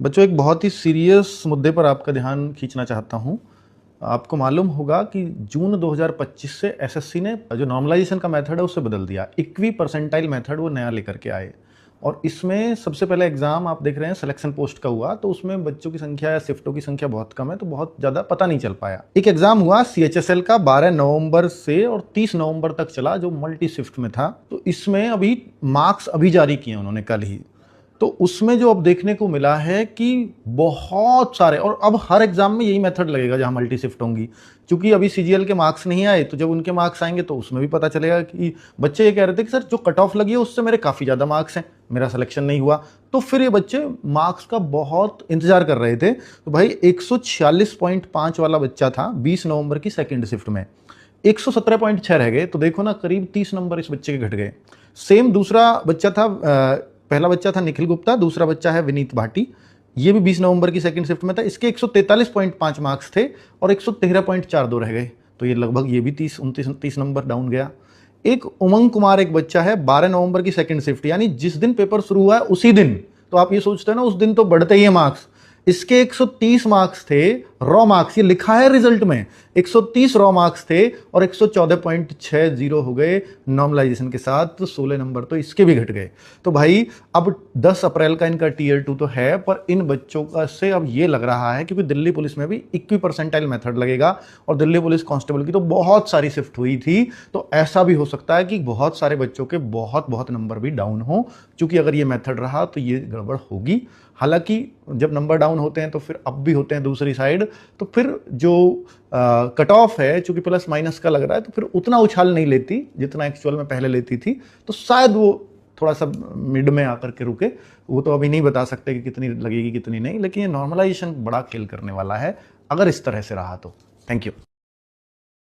बच्चों, एक बहुत ही सीरियस मुद्दे पर आपका ध्यान खींचना चाहता हूँ। आपको मालूम होगा कि जून 2025 से एसएससी ने जो नॉर्मलाइजेशन का मेथड है उसे बदल दिया। इक्वी परसेंटाइल मेथड वो नया लेकर के आए और इसमें सबसे पहले एग्जाम आप देख रहे हैं सिलेक्शन पोस्ट का हुआ, तो उसमें बच्चों की संख्या या शिफ्टों की संख्या बहुत कम है, तो बहुत ज़्यादा पता नहीं चल पाया। एक एग्जाम हुआ सीएचएसएल का 12 नवंबर से और 30 नवंबर तक चला, जो मल्टी शिफ्ट में था। तो इसमें अभी मार्क्स अभी जारी किए उन्होंने कल ही। तो उसमें जो अब देखने को मिला है कि बहुत सारे, और अब हर एग्जाम में यही मेथड लगेगा जहां मल्टी शिफ्ट होंगी। क्योंकि अभी सीजीएल के मार्क्स नहीं आए, तो जब उनके मार्क्स आएंगे तो उसमें भी पता चलेगा कि बच्चे ये कह रहे थे कि सर जो कट ऑफ लगी है उससे मेरे काफ़ी ज़्यादा मार्क्स हैं, मेरा सिलेक्शन नहीं हुआ। तो फिर ये बच्चे मार्क्स का बहुत इंतजार कर रहे थे। तो भाई 146.5 वाला बच्चा था 20 नवंबर की सेकेंड शिफ्ट में, 117.6 रह गए। तो देखो ना, करीब 30 नंबर इस बच्चे के घट गए। सेम दूसरा बच्चा था, पहला बच्चा था निखिल गुप्ता, दूसरा बच्चा है विनीत भाटी। ये भी 20 नवंबर की सेकंड शिफ्ट में था। इसके 143.5 मार्क्स थे और 113.42 रह गए। तो ये लगभग ये भी 30 नंबर डाउन गया। एक उमंग कुमार एक बच्चा है, 12 नवंबर की सेकंड शिफ्ट, यानी जिस दिन पेपर शुरू हुआ है उसी दिन। तो आप ये सोचते हैं ना, उस दिन तो बढ़ते ही है मार्क्स। इसके 130 मार्क्स थे रॉ मार्क्स, ये लिखा है रिजल्ट में, 130 रॉ मार्क्स थे और 114.60 हो गए नॉर्मलाइजेशन के साथ। तो 16 नंबर तो इसके भी घट गए। तो भाई अब 10 अप्रैल का इनका टीयर 2 तो है, पर इन बच्चों का से अब ये लग रहा है, क्योंकि दिल्ली पुलिस में भी इक्वी परसेंटाइल मेथड लगेगा और दिल्ली पुलिस कांस्टेबल की तो बहुत सारी शिफ्ट हुई थी। तो ऐसा भी हो सकता है कि बहुत सारे बच्चों के बहुत बहुत नंबर भी डाउन हो, क्योंकि अगर ये मेथड रहा तो ये गड़बड़ होगी। हालांकि जब नंबर डाउन होते हैं तो फिर अप भी होते हैं दूसरी साइड, तो फिर जो कट ऑफ है, चूंकि प्लस माइनस का लग रहा है, तो फिर उतना उछाल नहीं लेती जितना एक्चुअल में पहले लेती थी। तो शायद वो थोड़ा सा मिड में आकर के रुके। वो तो अभी नहीं बता सकते कि कितनी लगेगी कितनी नहीं, लेकिन ये नॉर्मलाइजेशन बड़ा खेल करने वाला है अगर इस तरह से रहा तो। Thank you.